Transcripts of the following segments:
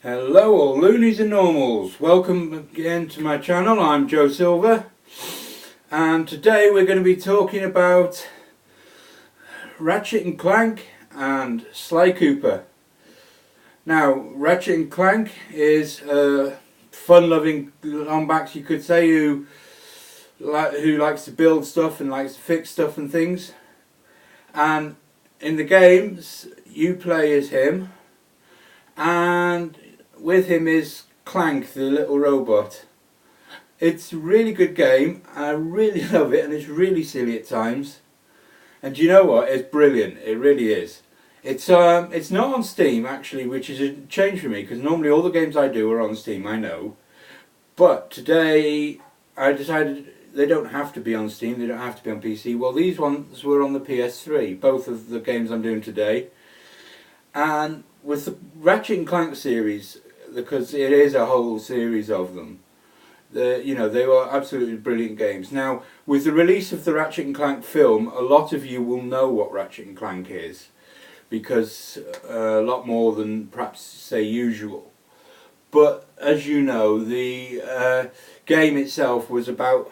Hello all loonies and normals, welcome again to my channel. I'm Joe Silver and today we're going to be talking about Ratchet and Clank and Sly Cooper. Now Ratchet and Clank is a fun-loving lombax, you could say, who likes to build stuff and likes to fix stuff and things, and in the games you play as him, and with him is Clank, the little robot. It's a really good game, I really love it, and it's really silly at times. And do you know what? It's brilliant, it really is. It's not on Steam actually, which is a change for me, because normally all the games I do are on Steam, I know. But today I decided they don't have to be on Steam, they don't have to be on PC. Well, these ones were on the PS3, both of the games I'm doing today. And with the Ratchet and Clank series, because it is a whole series of them, they were absolutely brilliant games. Now, with the release of the Ratchet and Clank film, a lot of you will know what Ratchet and Clank is, because a lot more than perhaps say usual. But as you know, the game itself was about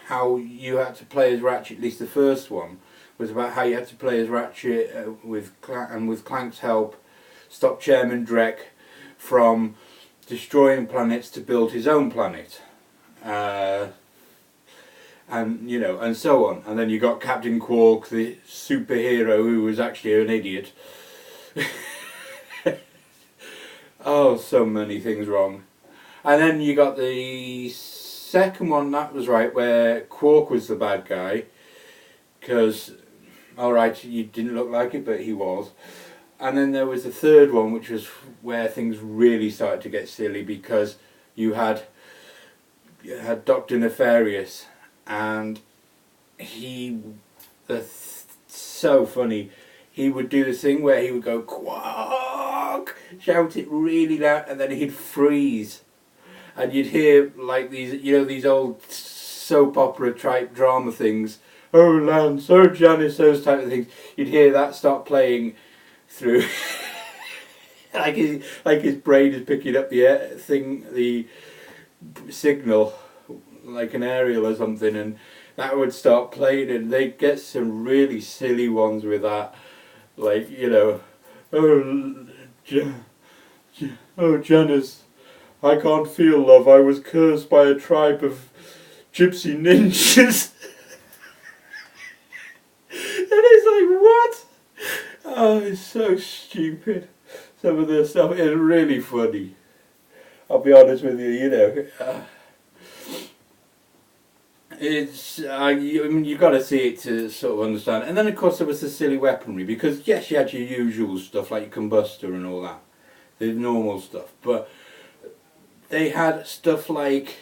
how you had to play as Ratchet. At least the first one was about how you had to play as Ratchet with Clank's help, stop Chairman Drek from destroying planets to build his own planet, and so on. And then you got Captain Quark, the superhero, who was actually an idiot. Oh, so many things wrong. And then you got the second one, that was right, where Quark was the bad guy, because, alright, you didn't look like it, but he was. And then there was the third one, which was where things really started to get silly, because you had Dr. Nefarious, and so funny. He would do this thing where he would go "Quark," shout it really loud, and then he'd freeze, and you'd hear like these old soap opera type drama things. Oh Lance, oh Janice, those type of things. You'd hear that start playing through, like his brain is picking up the signal, like an aerial or something, and that would start playing, and they'd get some really silly ones with that, like oh Janice, I can't feel love. I was cursed by a tribe of gypsy ninjas. And it's like, what? Oh, it's so stupid. Some of the stuff is really funny. I'll be honest with you, it's you've got to see it to sort of understand. And then of course there was the silly weaponry, because yes, you had your usual stuff like your combustor and all that, the normal stuff, but they had stuff like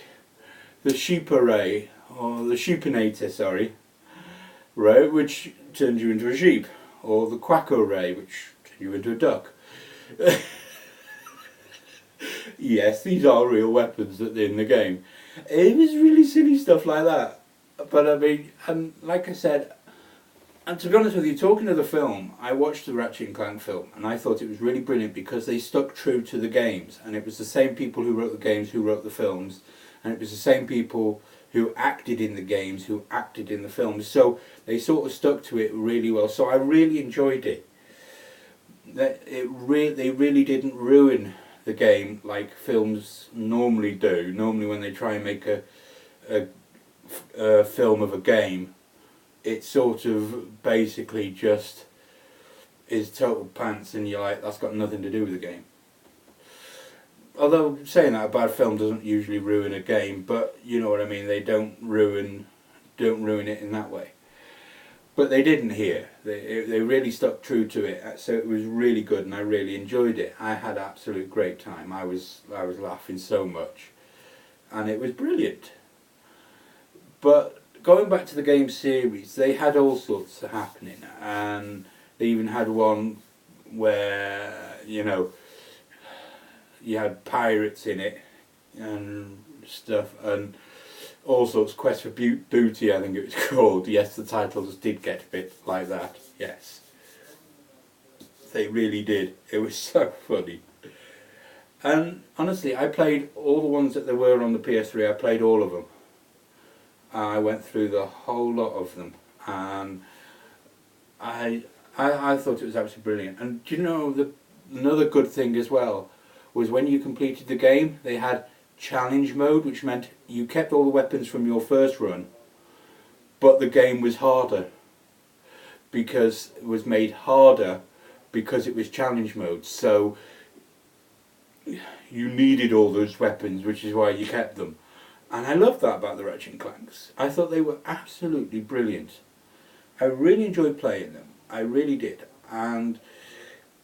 the sheep array, or the sheepinator, sorry, right, which turned you into a sheep, or the quacko ray, which turned you into a duck. Yes, these are real weapons that are in the game. It was really silly stuff like that. But I mean, and like I said, and to be honest with you, talking of the film, I watched the Ratchet and Clank film, and I thought it was really brilliant because they stuck true to the games, and it was the same people who wrote the games who wrote the films, and it was the same people who acted in the games who acted in the films. So they sort of stuck to it really well. So I really enjoyed it. They really didn't ruin the game like films normally do. Normally when they try and make a film of a game, it sort of basically just is total pants, and you're like, that's got nothing to do with the game. Although saying that, a bad film doesn't usually ruin a game, but you know what I mean, they don't ruin it in that way. But they didn't here. They really stuck true to it, so it was really good, and I really enjoyed it. I had an absolute great time. I was laughing so much, and it was brilliant. But going back to the game series, they had all sorts happening, and they even had one where you had pirates in it and stuff, and all sorts. Quest for Booty, I think it was called. Yes, the titles did get a bit like that. Yes, they really did. It was so funny. And honestly, I played all the ones that there were on the PS3. I played all of them. I went through the whole lot of them, and I thought it was absolutely brilliant. And do you know, another good thing as well was when you completed the game, they had challenge mode, which meant you kept all the weapons from your first run, but the game was harder, because it was made harder because it was challenge mode. So you needed all those weapons, which is why you kept them. And I loved that about the Ratchet and Clanks. I thought they were absolutely brilliant. I really enjoyed playing them. I really did. And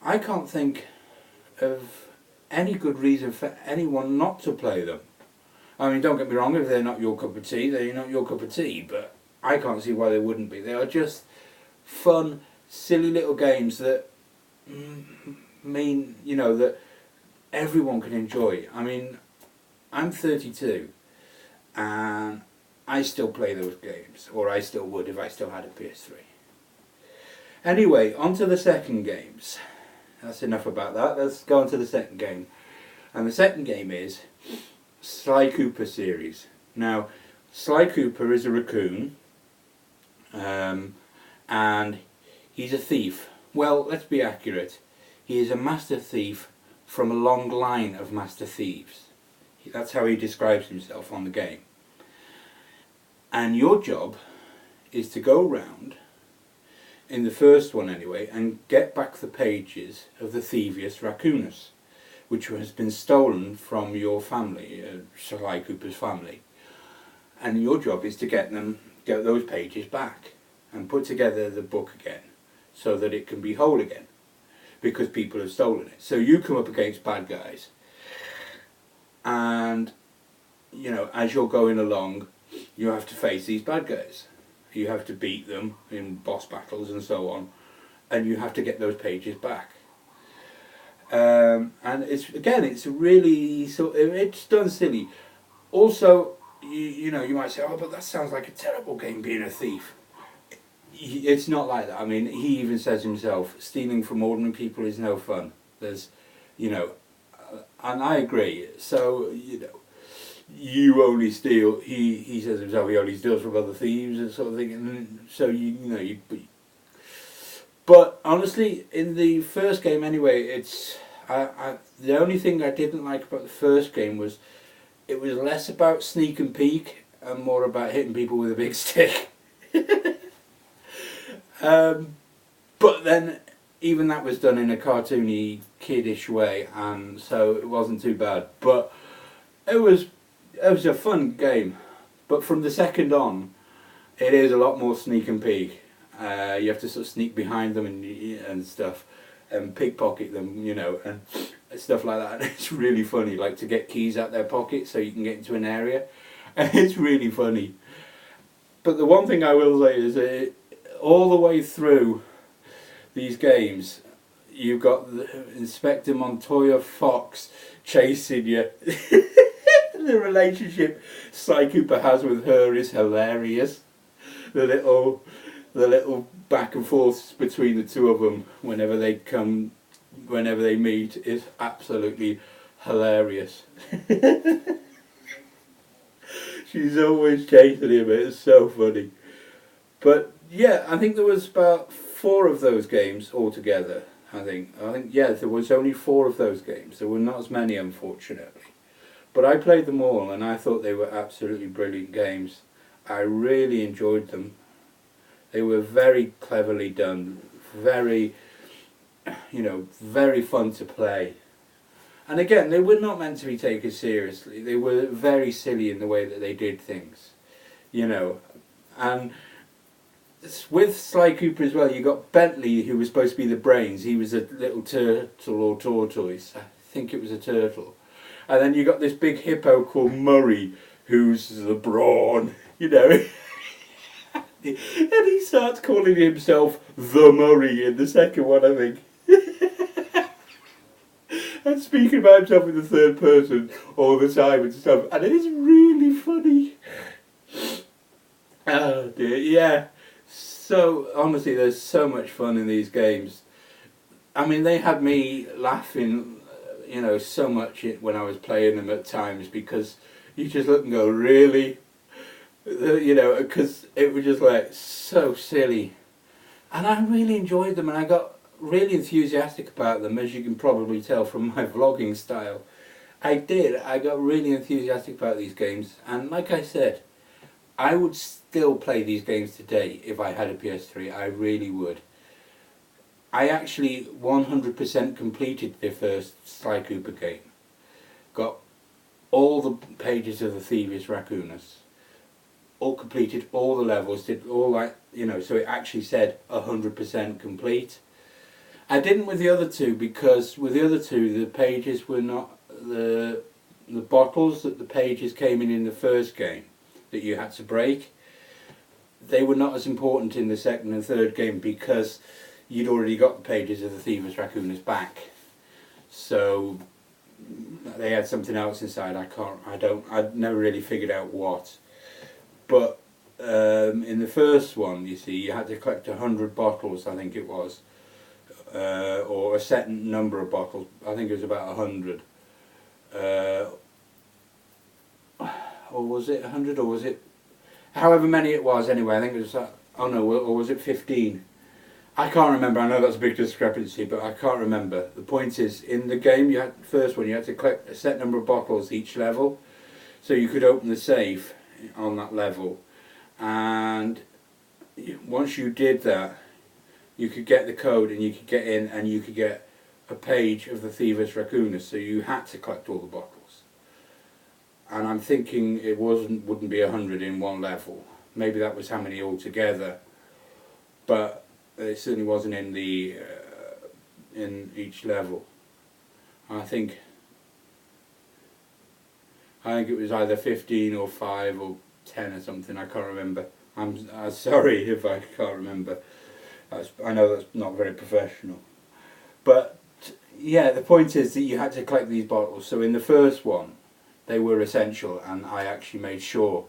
I can't think of any good reason for anyone not to play them. I mean, don't get me wrong, if they're not your cup of tea, they're not your cup of tea, but I can't see why they wouldn't be. They are just fun, silly little games that mean, you know, that everyone can enjoy. I mean, I'm 32 and I still play those games, or I still would if I still had a PS3. Anyway, on to the second games. That's enough about that. Let's go on to the second game. And the second game is Sly Cooper series. Now, Sly Cooper is a raccoon, and he's a thief. Well, let's be accurate. He is a master thief from a long line of master thieves. That's how he describes himself on the game. And your job is to go round, in the first one anyway, and get back the pages of the Thievius Raccoonus, which has been stolen from your family, Sly Cooper's family. And your job is to get those pages back and put together the book again so that it can be whole again, because people have stolen it. So you come up against bad guys, and you know, as you're going along, you have to face these bad guys. You have to beat them in boss battles and so on, and you have to get those pages back. And it's really it's done silly. Also, you know, you might say, oh, but that sounds like a terrible game, being a thief. It's not like that. I mean, he even says himself, stealing from ordinary people is no fun. There's, you know, and I agree. So, you know, you only steal, he says himself, he only steals from other thieves and sort of thing. And so, you know, but honestly, in the first game anyway, it's, the only thing I didn't like about the first game was it was less about sneak and peek and more about hitting people with a big stick. But then even that was done in a cartoony, kiddish way, and so it wasn't too bad. But it was a fun game. But from the second on, it is a lot more sneak and peek. You have to sort of sneak behind them and stuff, and pickpocket them, you know, and stuff like that. And it's really funny, like to get keys out their pockets so you can get into an area. And it's really funny. But the one thing I will say is that all the way through these games, you've got Inspector Montoya Fox chasing you. The relationship Sly Cooper has with her is hilarious. The little back and forths between the two of them whenever they meet is absolutely hilarious. She's always chasing him. It's so funny. But yeah, I think there was about 4 of those games altogether. I think yeah, there was only 4 of those games. There were not as many, unfortunately. But I played them all, and I thought they were absolutely brilliant games. I really enjoyed them. They were very cleverly done, very, you know, very fun to play. And again, they were not meant to be taken seriously. They were very silly in the way that they did things, you know. And with Sly Cooper as well, you got Bentley, who was supposed to be the brains. He was a little turtle or tortoise. I think it was a turtle. And then you got this big hippo called Murray, who's the brawn, you know. And he starts calling himself the Murray in the second one, I think. And speaking about himself in the third person all the time and stuff. And it is really funny. Oh dear, yeah. So, honestly, there's so much fun in these games. I mean, they had me laughing, you know, so much when I was playing them at times, because you just look and go, really? You know, because it was just like so silly. And I really enjoyed them, and I got really enthusiastic about them, as you can probably tell from my vlogging style. I got really enthusiastic about these games, and like I said, I would still play these games today if I had a PS3, I really would. I actually 100% completed the first Sly Cooper game. Got all the pages of the Thievius Raccoonus. All completed, all the levels, did all like, you know, so it actually said 100% complete. I didn't with the other two, because with the other two the pages were not, the bottles that the pages came in the first game that you had to break, they were not as important in the second and third game, because you'd already got the pages of the Thievius Raccoonus back. So they had something else inside. I'd never really figured out what. But in the first one, you see, you had to collect 100 bottles, I think it was, or a set number of bottles. I think it was about 100. Or was it 100, or was it however many it was anyway? I think it was, oh no, or was it 15? I can't remember. I know that's a big discrepancy, but I can't remember. The point is, in the game, you had, the first one, you had to collect a set number of bottles each level, so you could open the safe on that level. And once you did that, you could get the code, and you could get in, and you could get a page of the Thievius Raccoonus. So you had to collect all the bottles. And I'm thinking it wouldn't be 100 in one level. Maybe that was how many altogether, but it certainly wasn't in the in each level. I think it was either 15 or 5 or 10 or something. I can't remember. I'm sorry if I can't remember. I know that's not very professional. But yeah, the point is that you had to collect these bottles. So in the first one, they were essential, and I actually made sure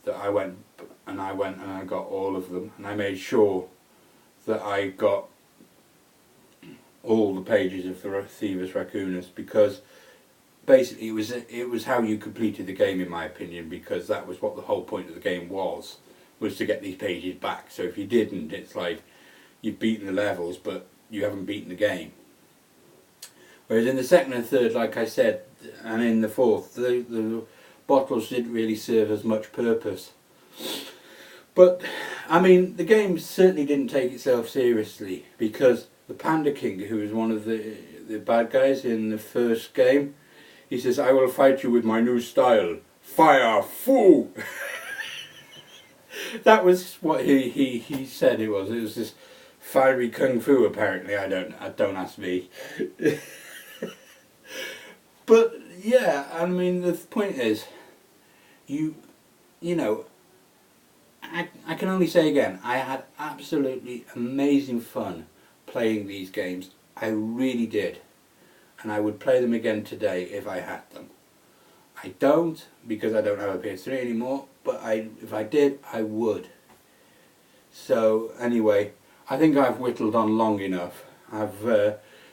that I went and I got all of them, and I made sure that I got all the pages of the Thievius Raccoonus, because basically it was how you completed the game, in my opinion, because that was what the whole point of the game was to get these pages back. So if you didn't, it's like you've beaten the levels but you haven't beaten the game. Whereas in the second and third, like I said, and in the fourth, the bottles didn't really serve as much purpose. But I mean, the game certainly didn't take itself seriously, because the Panda King, who was one of the bad guys in the first game, he says, "I will fight you with my new style, fire, fu." That was what he said it was. It was this fiery kung fu, apparently. I don't ask me. But yeah, I mean, the point is, you know, I can only say again, I had absolutely amazing fun playing these games. I really did. And I would play them again today if I had them. I don't, because I don't have a PS3 anymore, but if I did, I would. So anyway, I think I've whittled on long enough.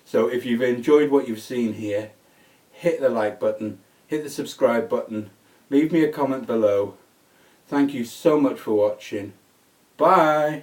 So if you've enjoyed what you've seen here, hit the like button, hit the subscribe button, leave me a comment below. Thank you so much for watching. Bye!